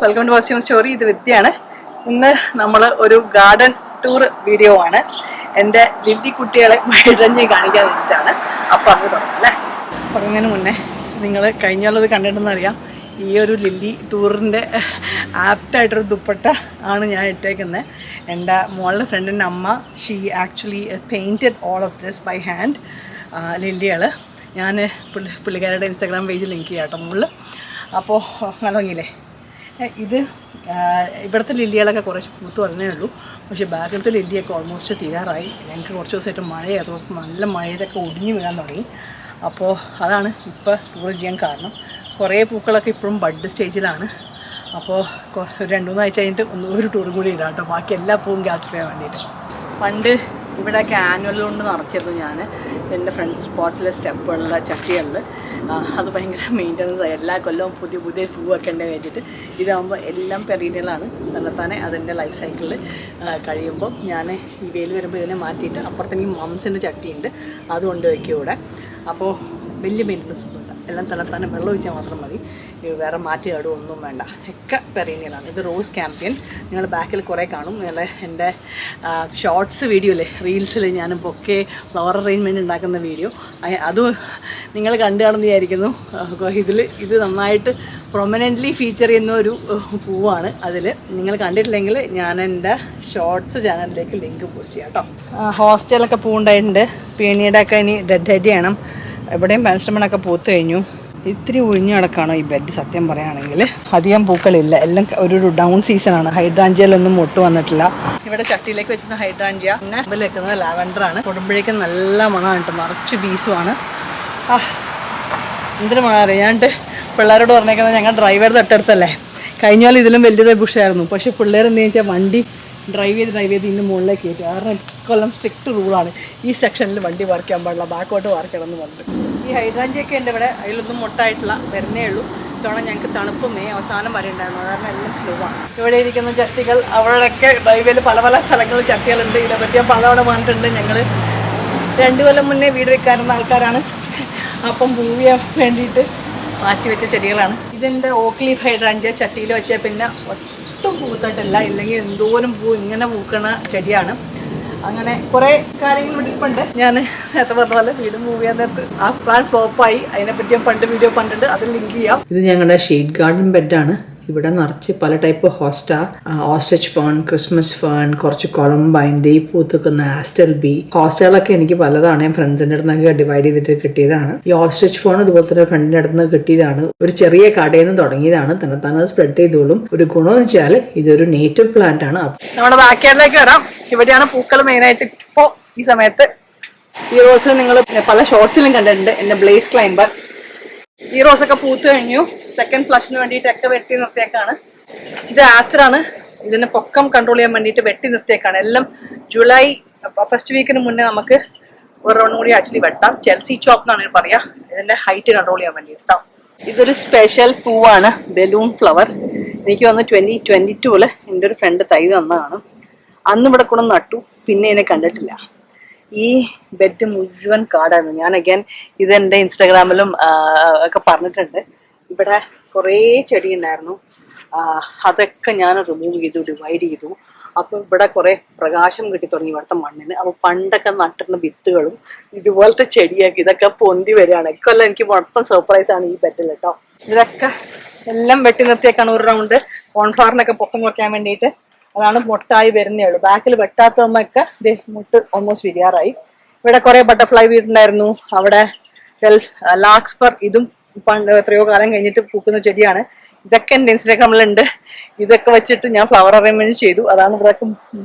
Welcome to watching story. ഇത് വിദ്യയാണ്. ഇന്ന് നമ്മൾ ഒരു ഗാർഡൻ ടൂർ വീഡിയോ ആണ്. എൻ്റെ ലില്ലി കുട്ടികളെ വഴിതഞ്ഞ് കാണിക്കാൻ വെച്ചിട്ടാണ്. അപ്പം അങ്ങ് തുടങ്ങാം അല്ലേ. തുടങ്ങുന്നതിന് മുന്നേ നിങ്ങൾ കഴിഞ്ഞുള്ളത് കണ്ടിട്ടുണ്ടെന്നറിയാം. ഈ ഒരു ലില്ലി ടൂറിൻ്റെ ആപ്റ്റായിട്ടൊരു ദുപ്പട്ട ആണ് ഞാൻ ഇട്ടേക്കുന്നത്. എൻ്റെ മോളുടെ ഫ്രണ്ടിൻ്റെ അമ്മ she actually painted all of this by hand. ലില്ലികൾ ഞാൻ പുള്ളിക്കാരുടെ ഇൻസ്റ്റാഗ്രാം പേജിൽ ലിങ്ക് ചെയ്യാം കേട്ടോ മുകളിൽ. അപ്പോൾ നല്ലോങ്ങില്ലേ. ഇത് ഇവിടുത്തെ ലില്ലികളൊക്കെ കുറച്ച് പൂത്ത് വന്നേ ഉള്ളൂ. പക്ഷേ ബാക്കിലത്തെ ലില്ലിയൊക്കെ ഓൾമോസ്റ്റ് തീരാറായി. ഞങ്ങൾക്ക് കുറച്ച് ദിവസമായിട്ട് മഴയായിരുന്നു. നല്ല മഴയതൊക്കെ ഒടിഞ്ഞു വീഴാൻ തുടങ്ങി. അപ്പോൾ അതാണ് ഇപ്പോൾ ടൂർ ചെയ്യാൻ കാരണം. കുറേ പൂക്കളൊക്കെ ഇപ്പോഴും ബഡ് സ്റ്റേജിലാണ്. അപ്പോൾ ഒരു 2-3 ആഴ്ച കഴിഞ്ഞിട്ട് ഒരു ടൂർ കൂടി ഇടാം കേട്ടോ, ബാക്കി എല്ലാ പൂവും ക്യാപ്ചർ ചെയ്യാൻ വേണ്ടിയിട്ട്. പണ്ട് ഇവിടെയൊക്കെ ആനുവൽ കൊണ്ട് നിറച്ചിരുന്നു ഞാൻ എൻ്റെ ഫ്രണ്ട് സ്പോട്സിലെ സ്റ്റെപ്പുകളിലെ ചട്ടികളിൽ. അത് ഭയങ്കര മെയിൻ്റനൻസ് ആയി. എല്ലാ കൊല്ലവും പുതിയ പുതിയ പൂവൊക്കെ ഉണ്ട് വെച്ചിട്ട്. ഇതാകുമ്പോൾ എല്ലാം പെരീനിയലാണ്. തന്നെത്താനെ അതിൻ്റെ ലൈഫ് സൈക്കിളിൽ കഴിയുമ്പോൾ ഞാൻ ഈ വെയിൽ വരുമ്പോൾ ഇതിനെ മാറ്റിയിട്ട് അപ്പുറത്തേക്ക് മംസിൻ്റെ ചട്ടിയുണ്ട്, അതുകൊണ്ട് വയ്ക്കും ഇവിടെ. അപ്പോൾ വലിയ മെയിൻ്റനൻസ് ഒന്നുമില്ല. എല്ലാം തന്നെത്താനെ വെള്ളം ഒഴിച്ചാൽ മാത്രം മതി. വേറെ മാറ്റി ഒന്നും വേണ്ട. ഒക്കെ പെരീനിയലാണ്. ഇത് റോസ് ക്യാമ്പിയൻ. നിങ്ങൾ ബാക്കിൽ കുറേ കാണും. എൻ്റെ ഷോർട്സ് വീഡിയോയിലെ റീൽസിൽ ഞാൻ ബൊക്കെ ഫ്ലവർ അറേഞ്ച്മെൻറ്റ് ഉണ്ടാക്കുന്ന വീഡിയോ അതും നിങ്ങൾ കണ്ടു കാണുമെന്ന് വിചാരിക്കുന്നു. ഇത് നന്നായിട്ട് പ്രൊമനൻ്റ്ലി ഫീച്ചർ ചെയ്യുന്ന ഒരു പൂവാണ്. അതിൽ നിങ്ങൾ കണ്ടിട്ടില്ലെങ്കിൽ ഞാൻ എൻ്റെ ഷോർട്സ് ചാനലിലേക്ക് ലിങ്ക് പോസ്റ്റ് ചെയ്യാം കേട്ടോ. ഹോസ്റ്റലൊക്കെ പൂവുണ്ടായിട്ടുണ്ട്. പീണിയുടെ ഒക്കെ ഇനി ഡെഡ് ഹെഡ് ചെയ്യണം. എവിടെയും പാൻസ്റ്റമണൊക്കെ പൂത്ത് കഴിഞ്ഞു. ഇത്തിരി ഒഴിഞ്ഞു കിടക്കാണോ ഈ ബെഡ്. സത്യം പറയുകയാണെങ്കിൽ അധികം പൂക്കളില്ല. എല്ലാം ഒരു ഡൗൺ സീസണാണ്. ഹൈഡ്രാഞ്ചിയയിലൊന്നും മൊട്ട് വന്നിട്ടില്ല. ഇവിടെ ചട്ടിയിലേക്ക് വെച്ചിരുന്ന ഹൈഡ്രാഞ്ചിയ, പിന്നെ അതിൽ വെക്കുന്നത് ലാവൻഡറാണ്. കൊടുമ്പോഴേക്കും നല്ല മണമാണ് കേട്ടോ. നിറച്ച് ബീസുമാണ്. എന്തൊരു മണം അറിയാണ്ട് പിള്ളേരോട് പറഞ്ഞേക്കുന്നത്. ഞങ്ങൾ ഡ്രൈവർ തൊട്ടടുത്തല്ലേ. കഴിഞ്ഞ പോലെ ഇതിലും വലിയതായി ബുഷായിരുന്നു. പക്ഷേ പിള്ളേർ എന്താ വെച്ചാൽ വണ്ടി ഡ്രൈവ് ചെയ്ത് ഇതിൻ്റെ മുകളിലേക്ക് കയറ്റി. കാരണം ഇക്കൊല്ലം സ്ട്രിക്റ്റ് റൂളാണ്. ഈ സെക്ഷനിൽ വണ്ടി പാർക്ക് ചെയ്യാൻ പാടില്ല, ബാക്കോട്ട് പാർക്ക് ചെയ്യണം എന്ന് പറഞ്ഞിട്ട്. ഈ ഹൈഡ്രാഞ്ചിയൊക്കെ ഉണ്ട് ഇവിടെ. അതിലൊന്നും മൊട്ടായിട്ടില്ല, വരുന്നേ ഉള്ളൂ. ഇത്തവണ ഞങ്ങൾക്ക് തണുപ്പ് മെയ് അവസാനം വരെ ഉണ്ടായിരുന്നു. കാരണം എല്ലാം സ്ലോ ആണ്. ഇവിടെ ഇരിക്കുന്ന ചട്ടികൾ അവിടെയൊക്കെ ഡ്രൈവേയിൽ പല പല സ്ഥലങ്ങളിൽ ചട്ടികളുണ്ട്. ഇതിനെപ്പറ്റി ഞാൻ പലതവണ പറഞ്ഞിട്ടുണ്ട്. ഞങ്ങൾ 2 കൊല്ലം മുന്നേ വീട് വെക്കാറുന്ന ആൾക്കാരാണ്. അപ്പം മൂവ് ചെയ്യാൻ വേണ്ടിയിട്ട് മാറ്റി വെച്ച ചെടികളാണ്. ഇതെൻ്റെ ഓക്ക് ലീഫ് ഹൈഡ്രാഞ്ചിയ. ചട്ടിയിൽ വെച്ചാൽ പിന്നെ ഒട്ടും പൂത്തിട്ടില്ല. ഇല്ലെങ്കിൽ എന്തോരം പൂ ഇങ്ങനെ പൂക്കണ ചെടിയാണ്. അങ്ങനെ കുറേ കാര്യങ്ങൾ ഇരിപ്പുണ്ട്. ഞാൻ നേരത്തെ പറഞ്ഞ പോലെ വീട് മൂവ് ചെയ്യാൻ നേരത്ത് ആ പ്ലാൻ ഫ്ലോപ്പായി. അതിനെപ്പറ്റി ഞാൻ പണ്ട് വീഡിയോ കണ്ടിട്ടുണ്ട്, അതിൽ ലിങ്ക് ചെയ്യാം. ഇത് ഞങ്ങളുടെ ഷെയ്ഡ് ഗാർഡൻ ബെഡാണ്. ഇവിടെ നിറച്ച് പല type ostrich fern, Christmas fern, കുറച്ച് കൊളംബൈൻ, ദേ പൂത്തുക്കുന്ന ആസ്റ്റൽ ബി. ഹോസ്റ്റലൊക്കെ എനിക്ക് പലതാണ്. ഞാൻ ഫ്രണ്ട്സിൻ്റെ അടുത്ത് നിന്നൊക്കെ ഡിവൈഡ് ചെയ്തിട്ട് കിട്ടിയതാണ്. ഈ ഓസ്ട്രിച്ച് ഫേൺ ഇതുപോലെ തന്നെ ഫ്രണ്ടിൻ്റെ അടുത്ത് നിന്ന് കിട്ടിയതാണ്. ഒരു ചെറിയ കടയിൽ നിന്ന് തുടങ്ങിയതാണ്. തന്നെ സ്പ്രെഡ് ചെയ്തോളും. ഒരു ഗുണമെന്ന് വെച്ചാൽ ഇതൊരു നേറ്റീവ് പ്ലാന്റ് ആണ്. നമ്മുടെ ബാക്കിയാർഡിലേക്ക് വരാം. ഇവിടെയാണ് പൂക്കൾ മെയിനായിട്ട് ഇപ്പോൾ ഈ സമയത്ത്. ഈ റോസിൽ നിങ്ങൾ പല ഷോർട്സിലും കണ്ടിട്ടുണ്ട്. എൻ്റെ ബ്ലേസ് ക്ലൈംബർ. ഈ റോസൊക്കെ പൂത്ത് കഴിഞ്ഞു. സെക്കൻഡ് ഫ്ലഷിന് വേണ്ടിയിട്ടൊക്കെ വെട്ടി നിർത്തിയേക്കാണ്. ഇത് ആസ്റ്ററാണ്. ഇതിന് പൊക്കം കൺട്രോൾ ചെയ്യാൻ വേണ്ടിയിട്ട് വെട്ടി നിർത്തിയേക്കാണ്. എല്ലാം ജൂലൈ ഫസ്റ്റ് വീക്കിന് മുന്നേ നമുക്ക് ഒരു റൗണ്ട് കൂടി ആക്ച്വലി വെട്ടാം. ചെൽസി ചോപ്പ് എന്നാണ് പറയുക. ഇതിൻ്റെ ഹൈറ്റ് കൺട്രോൾ ചെയ്യാൻ വേണ്ടിയിട്ടാണ്. ഇതൊരു സ്പെഷ്യൽ പൂവാണ്, ബലൂൺ ഫ്ലവർ. എനിക്ക് വന്ന് 2022 എൻ്റെ ഒരു ഫ്രണ്ട് തൈ തന്നതാണ്. അന്ന് ഇവിടെ കൂടെ നട്ടു, പിന്നെ ഇതിനെ കണ്ടിട്ടില്ല. ഈ ബെഡ് മുഴുവൻ കാടായിരുന്നു. ഞാൻ അഗൈൻ ഇതെൻ്റെ ഇൻസ്റ്റാഗ്രാമിലും ഒക്കെ പറഞ്ഞിട്ടുണ്ട്. ഇവിടെ കുറേ ചെടി ഉണ്ടായിരുന്നു. അതൊക്കെ ഞാൻ റിമൂവ് ചെയ്തു, ഡിവൈഡ് ചെയ്തു. അപ്പോൾ ഇവിടെ കുറേ പ്രകാശം കിട്ടി തുടങ്ങി ഇവിടുത്തെ മണ്ണിന്. അപ്പോൾ പണ്ടൊക്കെ നട്ടിരുന്ന വിത്തുകളും ഇതുപോലത്തെ ചെടിയൊക്കെ ഇതൊക്കെ പൊന്തി വരികയാണ്. ഇക്കൊല്ലം എനിക്ക് മൊത്തം സർപ്രൈസാണ് ഈ ബെഡിൽ കേട്ടോ. ഇതൊക്കെ എല്ലാം വെട്ടി നിർത്തിയേക്കാണ്. ഒരു റൗണ്ട് കോൺഫ്ലവറിനൊക്കെ പൊക്കം കുറയ്ക്കാൻ വേണ്ടിയിട്ട്. അതാണ് മൊട്ടായി വരുന്നേ ഉള്ളൂ. ബാക്കിൽ വെട്ടാത്തമ്മൊക്കെ മുട്ട് ഓൾമോസ്റ്റ് വിരിയാറായി. ഇവിടെ കുറേ ബട്ടർഫ്ലൈ വീടുണ്ടായിരുന്നു. അവിടെ ലാക്സ്പർ, ഇതും പണ്ട് എത്രയോ കാലം കഴിഞ്ഞിട്ട് പൂക്കുന്ന ചെടിയാണ്. ഇതൊക്കെ എൻ്റെ ഇൻസ്റ്റാഗ്രാമിലുണ്ട്. ഇതൊക്കെ വെച്ചിട്ട് ഞാൻ ഫ്ലവർ അറേഞ്ച്മെന്റ് ചെയ്തു. അതാണ് ഇവിടെയൊക്കെ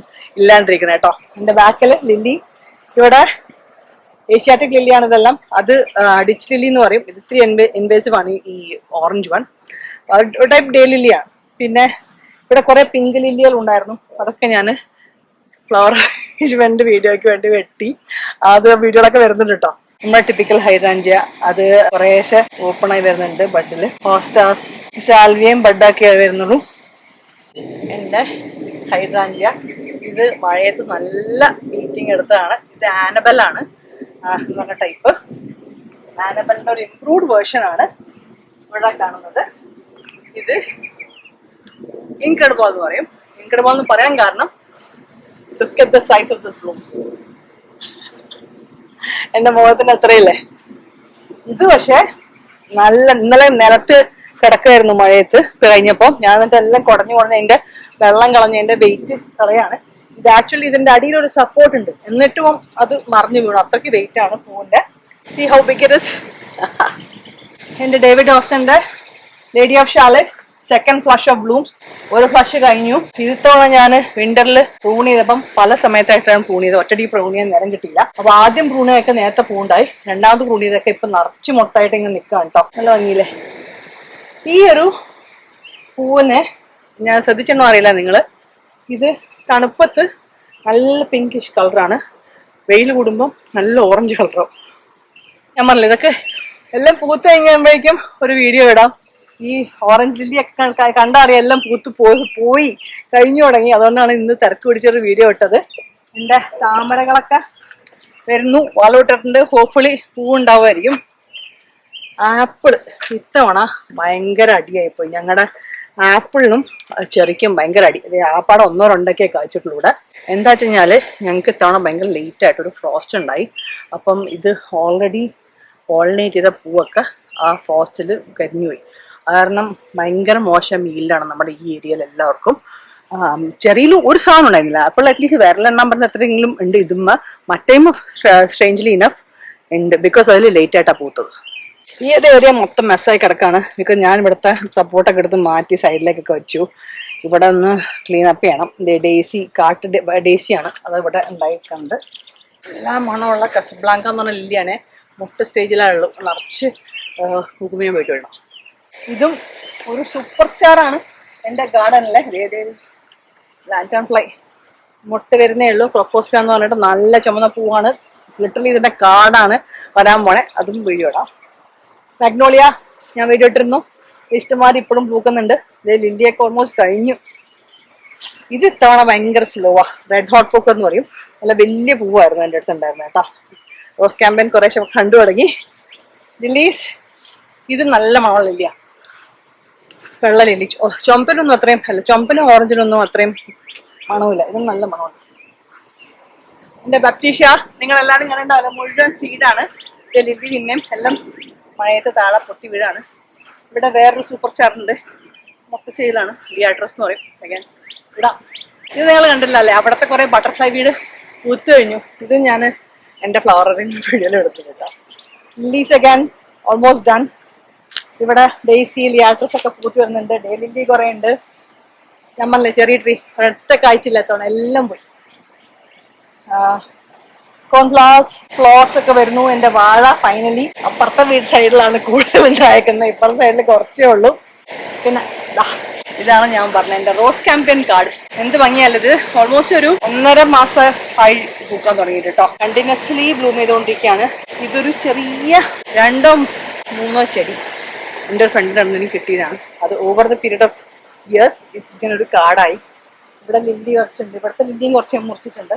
ഇല്ലാണ്ടിരിക്കുന്നത് കേട്ടോ. എൻ്റെ ബാക്കിൽ ലില്ലി. ഇവിടെ ഏഷ്യാറ്റിക് ലില്ലിയാണ് ഇതെല്ലാം. അത് ഡിച്ച് ലില്ലി എന്ന് പറയും. ഇത് ഇത്തിരി ഇൻവേസീവ് ആണ് ഈ ഓറഞ്ച് വൺ. ഒരു ടൈപ്പ് ഡേ ലില്ലിയാണ്. പിന്നെ ഇവിടെ കുറേ പിങ്ക് ലില്ലികൾ ഉണ്ടായിരുന്നു. അതൊക്കെ ഞാൻ ഫ്ലവർ അറേഞ്ച്മെന്റ് വീഡിയോയ്ക്ക് വേണ്ടി വെട്ടി. അത് വീഡിയോകളൊക്കെ വരുന്നുണ്ട് കേട്ടോ. നമ്മുടെ ടിപ്പിക്കൽ ഹൈഡ്രാഞ്ചിയ, അത് കുറേശ്ശെ ഓപ്പൺ ആയി വരുന്നുണ്ട് ബഡിൽ. ഹോസ്റ്റാസ്, സാൽവിയയും ബഡാക്കി വരുന്നുള്ളൂ. എൻ്റെ ഹൈഡ്രാഞ്ചിയ ഇത് മഴയത്ത് നല്ല മീറ്റിംഗ് എടുത്തതാണ്. ഇത് ആനബലാണ് എന്ന് പറഞ്ഞ ടൈപ്പ്. ആനബലിൻ്റെ ഒരു ഇംപ്രൂവ്ഡ് വേർഷൻ ആണ് ഇവിടെ കാണുന്നത്. ഇത് ഇൻക്രെഡിബിൾ എന്ന് പറയും. ഇൻക്രെഡിബിൾ എന്ന് പറയാൻ കാരണം look at the size of this bloom. എന്റെ മുഖത്തിന് അത്രയില്ലേ. ഇത് പക്ഷെ നല്ല ഇന്നലെ നിലത്ത് കിടക്കായിരുന്നു മഴയത്ത് കഴിഞ്ഞപ്പോ ഞാൻ എന്നിട്ട് എല്ലാം കുടഞ്ഞു അതിന്റെ വെള്ളം കളഞ്ഞ് അതിന്റെ വെയിറ്റ് കളയാണ്. ഇത് ആക്ച്വലി ഇതിന്റെ അടിയിൽ ഒരു സപ്പോർട്ട് ഉണ്ട്, എന്നിട്ടും അത് മറിഞ്ഞു വീണു. അത്രയ്ക്ക് വെയിറ്റ് ആണ് പൂവിന്റെ. See how big it is. എന്റെ ഡേവിഡ് ഓസ്റ്റന്റെ lady of Shalott second flush of blooms. ഒരു ഫ്ലഷ് കഴിഞ്ഞു. ഇത്തവണ ഞാൻ വിന്ററിൽ പ്രൂൺ ചെയ്തപ്പം പല സമയത്തായിട്ടാണ് പ്രൂൺ ചെയ്തത്. ഒറ്റടി പ്രൂൺ ചെയ്യാൻ നേരം കിട്ടിയില്ല. അപ്പൊ ആദ്യം പ്രൂൺ ചെയ്തൊക്കെ നേരത്തെ പൂണ്ടായി, രണ്ടാമത് പ്രൂൺ ചെയ്തൊക്കെ ഇപ്പൊ നിറച്ചു മൊട്ടായിട്ട് ഇങ്ങനെ നിൽക്കാം കേട്ടോ. നല്ല ഭംഗിയില്ലേ. ഈ ഒരു പൂവിനെ ഞാൻ ശ്രദ്ധിച്ചെന്നോ അറിയില്ല നിങ്ങള്, ഇത് തണുപ്പത്ത് നല്ല പിങ്കിഷ് കളറാണ്, വെയിൽ കൂടുമ്പം നല്ല ഓറഞ്ച് കളറാവും. ഞാൻ പറഞ്ഞില്ല ഇതൊക്കെ എല്ലാം പൂത്ത് കഴിയുമ്പോഴേക്കും ഒരു വീഡിയോ ഇടാം. ഈ ഓറഞ്ച് ലില്ലി ഒക്കെ കണ്ടറിയാം എല്ലാം പൂത്ത് പോയി കഴിഞ്ഞു തുടങ്ങി. അതുകൊണ്ടാണ് ഇന്ന് തിരക്ക് പിടിച്ചൊരു വീഡിയോ ഇട്ടത്. എൻ്റെ താമരകളൊക്കെ വരുന്നു, വളമിട്ടിട്ടുണ്ട്. ഹോപ്പ്ഫുള്ളി പൂവുണ്ടാവുമായിരിക്കും. ആപ്പിൾ ഇത്തവണ ഭയങ്കര അടിയായിപ്പോയി. ഞങ്ങളുടെ ആപ്പിളിനും ചെറിക്കും ഭയങ്കര അടി. ആപ്പാടെ ഒന്നോ രണ്ടൊക്കെ കാഴ്ചക്കുള്ളൂ ഇവിടെ. എന്താ വെച്ച് കഴിഞ്ഞാൽ ഞങ്ങൾക്ക് ഇത്തവണ ഭയങ്കര ലേറ്റ് ആയിട്ടൊരു ഫ്രോസ്റ്റ് ഉണ്ടായി. അപ്പം ഇത് ഓൾറെഡി പോളിനേറ്റ് ചെയ്ത പൂവൊക്കെ ആ ഫ്രോസ്റ്റിൽ കരിഞ്ഞുപോയി. കാരണം ഭയങ്കര മോശം ഈൽഡാണ് നമ്മുടെ ഈ ഏരിയയിൽ എല്ലാവർക്കും. ചെറിയിലും ഒരു സാധനം ഉണ്ടായിരുന്നില്ല. അപ്പോൾ അറ്റ്ലീസ്റ്റ് വിരലെണ്ണാൻ പറഞ്ഞ എത്രയെങ്കിലും ഉണ്ട്. ഇതുമ്മ മറ്റേയും സ്ട്രേഞ്ച്ലി ഇനഫ് ഉണ്ട്, ബിക്കോസ് അതിൽ ലേറ്റ് ആയിട്ടാണ് പൂത്തത്. ഈ ഒരു ഏരിയ മൊത്തം മെസ്സായി കിടക്കാണ്. ബിക്കോസ് ഞാൻ ഇവിടുത്തെ സപ്പോർട്ടൊക്കെ എടുത്ത് മാറ്റി സൈഡിലേക്കൊക്കെ വെച്ചു. ഇവിടെ ഒന്ന് ക്ലീൻ അപ്പ് ചെയ്യണം. ഡേസി ഡേസിയാണ് അത് ഇവിടെ ഉണ്ടായിട്ടുണ്ട്. എല്ലാ മണമുള്ള കസബ്ലാങ്ക എന്ന് പറഞ്ഞ ലില്ലിയാണ്. മുട്ട സ്റ്റേജിലുള്ളൂ, നിറച്ച് കുക്കുമയും പോയിട്ട് വേണം. ഇതും ഒരു സൂപ്പർ സ്റ്റാറാണ് എൻ്റെ ഗാർഡനിലെ. ലാന്റേൺ ഫ്ലൈ മുട്ട വരുന്നേ ഉള്ളൂ. ക്രോക്കോസ്പിയ എന്ന് പറഞ്ഞിട്ട് നല്ല ചുമന്ന പൂവാണ്. ലിറ്ററലി ഇതിന്റെ കാർഡാണ് വരാൻ പോണേ. അതും വീഡിയോ ഇടാം. മാഗ്നോളിയ ഞാൻ വീഡിയോ ഇട്ടിരുന്നു. ഇഷ്ടംമാതിരി ഇപ്പോഴും പൂക്കുന്നുണ്ട്. ലില്ലിയൊക്കെ ഓൾമോസ്റ്റ് കഴിഞ്ഞു. ഇത് ഇത്തവണ ഭയങ്കര സ്ലോവാ. റെഡ് ഹോട്ട് പോക്കർ എന്ന് പറയും. നല്ല വലിയ പൂവായിരുന്നു എൻ്റെ അടുത്ത് ഉണ്ടായിരുന്നത് കേട്ടോ. റോസ് ക്യാമ്പയിൻ കുറേശ്ശെ കണ്ടു തുടങ്ങി. ലില്ലീസ് ഇത് നല്ല മണമുള്ള ലില്ലിയ, വെള്ള ലില്ലി. ചുമപ്പിനൊന്നും അത്രയും അല്ല, ചുമപ്പിനും ഓറഞ്ചിനൊന്നും അത്രയും മണമില്ല. ഇതും നല്ല മണമാണ്. എൻ്റെ ബപ്റ്റീഷ്യ നിങ്ങളെല്ലാവരും കണ്ടുണ്ടാവില്ല, മുഴുവൻ സീഡാണ്. ലില്ലി പിന്നെയും എല്ലാം മഴയത്ത് താഴെ പൊട്ടി വീഴാണ്. ഇവിടെ വേറൊരു സൂപ്പർ സ്റ്റാർ ഉണ്ട്, മുട്ടശ്ശേരിയിലാണ്. ബിയാട്രസ് എന്ന് പറയും. അഗൈൻ ഇടാം. ഇത് നിങ്ങൾ കണ്ടില്ല അല്ലേ, അവിടുത്തെ കുറെ ബട്ടർഫ്ലൈ വീട് പൂത്ത് കഴിഞ്ഞു. ഇത് ഞാൻ എൻ്റെ ഫ്ലവറിങ് വീഡിയോയിൽ എടുത്തിട്ടാ. Lilies again almost done. ഇവിടെ ഡേസി ലിയാട്രസ് ഒക്കെ പൂത്ത് വരുന്നുണ്ട്. ഡേ ലില്ലി കുറെ ഉണ്ട്. നമ്മളല്ലേ ചെറിയ ട്രീ ഒരൊറ്റ കാഴ്ചയില്ലാത്തവണ എല്ലാം പോയി. കോൺഫ്ലവേഴ്സ് ഫ്ലോക്സ് ഒക്കെ വരുന്നു. എൻ്റെ വാഴ ഫൈനലി അപ്പുറത്തെ വീട് സൈഡിലാണ് കൂടുതൽ ഉണ്ടായിരിക്കുന്നത്. ഇപ്പുറത്തെ സൈഡിൽ കുറച്ചേ ഉള്ളൂ. പിന്നെ ഇതാണ് ഞാൻ പറഞ്ഞ എൻ്റെ റോസ് ക്യാമ്പയിൻ കാർഡ്. എന്ത് ഭംഗിയല്ലത്. ഓൾമോസ്റ്റ് ഒരു 1.5 മാസം ആയി പൂക്കാൻ തുടങ്ങിയിട്ട് കേട്ടോ. കണ്ടിന്യൂസ്ലി ബ്ലൂം ചെയ്തുകൊണ്ടിരിക്കുകയാണ്. ഇതൊരു ചെറിയ 2-3 ചെടി എൻ്റെ ഒരു ഫ്രണ്ടിൻ്റെ അടുത്ത് എനിക്ക് കിട്ടിയതാണ്. അത് over the period of years ഇതിനൊരു കാർഡായി. ഇവിടെ ലില്ലി കുറച്ചുണ്ട്. ഇവിടുത്തെ ലില്ലിയും കുറച്ച് മുറിച്ചിട്ടുണ്ട്.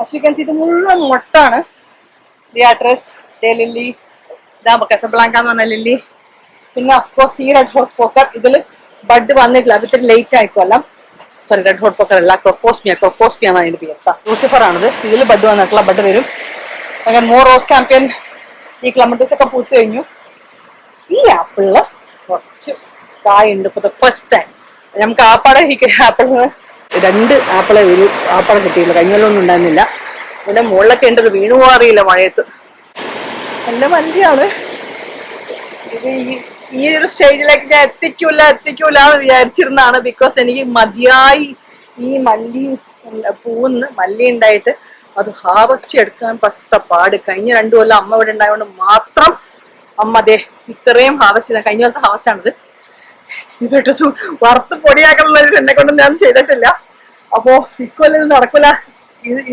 ആസ് ഇത് മുഴുവൻ മൊട്ടാണ്. ലിയാട്രസ്, ഡേ ലില്ലി, ഇതാ കസബ്ലാങ്ക എന്ന് പറഞ്ഞ ലില്ലി. പിന്നെ അഫ്കോഴ്സ് ഈ റെഡ് ഹോട്ട് പോക്കർ. ഇതിൽ ബഡ് വന്നിട്ടില്ല, അത് ഇത്തിരി ലേറ്റ് ആയിക്കോല്ലാം. സോറി, റെഡ് ഹോട്ട് പോക്കർ അല്ല, ക്രോക്കോസ്പിയ എന്നാണ് അതിൻ്റെ പേര്. ലൂസിഫർ ആണിത്. ഇതിൽ ബഡ് വന്നിട്ടുള്ള ബഡ് വരും. അങ്ങനെ റോസ് ക്യാമ്പയിൻ ഈ ക്ലമറ്റീസ് ഒക്കെ പൂത്ത് കഴിഞ്ഞു. ഈ ആപ്പിളില് കുറച്ച് കായുണ്ട് ഫോർ ദ ഫസ്റ്റ് ടൈം. നമുക്ക് ആപ്പാടെ ആപ്പിളിന് 2 ആപ്പിളെ ഒരു ആപ്പാടെ കിട്ടിയില്ല. കഴിഞ്ഞൊന്നും ഉണ്ടായിരുന്നില്ല. ഇതിന്റെ മുകളിലൊക്കെ ഉണ്ട്, വീണു പോകാറിയില്ല മഴയത്ത്. എന്റെ മല്ലിയാണ് ഇത്. ഈ ഒരു സ്റ്റേജിലേക്ക് ഞാൻ എത്തിക്കൂല എന്ന് വിചാരിച്ചിരുന്നാണ്. ബിക്കോസ് എനിക്ക് മതിയായി ഈ പൂന്ന് മല്ലി ഉണ്ടായിട്ട് അത് ഹാർവസ്റ്റ് എടുക്കാൻ പാട്. കഴിഞ്ഞ 2 കൊല്ലം അമ്മ ഇവിടെ ഉണ്ടായതുകൊണ്ട് മാത്രം അമ്മ അതേ ഇത്രയും ഹാർവസ്റ്റ് ചെയ്ത. കഴിഞ്ഞ കൊല്ലത്തെ ഹാർവസ്റ്റ് ആണിത്. ഇതൊക്കെ വറുത്ത് പൊടിയാക്കണമെന്ന് എന്നെ കൊണ്ട് ഞാൻ ചെയ്തിട്ടില്ല. അപ്പോ ഇക്കൊല്ലം ഇത് നടക്കൂല,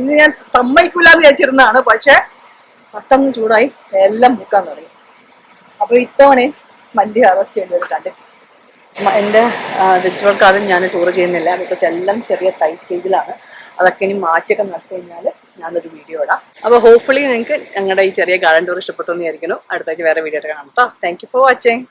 ഇന്ന് ഞാൻ സമ്മതിക്കൂല എന്ന് വിചാരിച്ചിരുന്നതാണ്. പക്ഷെ പെട്ടെന്ന് ചൂടായി എല്ലാം പൂക്കാൻ തുടങ്ങി. അപ്പൊ ഇത്തവണ മല്ലി ഹാർവസ്റ്റ് ചെയ്യേണ്ടത് കണ്ടിട്ട് എൻ്റെ വെജിറ്റബിൾ ഗാർഡൻ ഞാൻ ടൂർ ചെയ്യുന്നില്ല. ബിക്കോസ് എല്ലാം ചെറിയ തൈ സ്റ്റേജിലാണ്. അതൊക്കെ ഇനി മാറ്റിയൊക്കെ നടത്തി കഴിഞ്ഞാൽ ഞാനൊരു വീഡിയോ ഇടാം. അപ്പോൾ ഹോപ്പ്ഫുള്ളി നിങ്ങൾക്ക് ഞങ്ങളുടെ ഈ ചെറിയ ഗാർഡൻ ടൂർ ഇഷ്ടപ്പെട്ടു എന്ന് വിചാരിക്കുന്നു. അടുത്താഴ്ച വേറെ വീഡിയോ ആയിട്ട് കാണാം കേട്ടോ. Thank you for watching.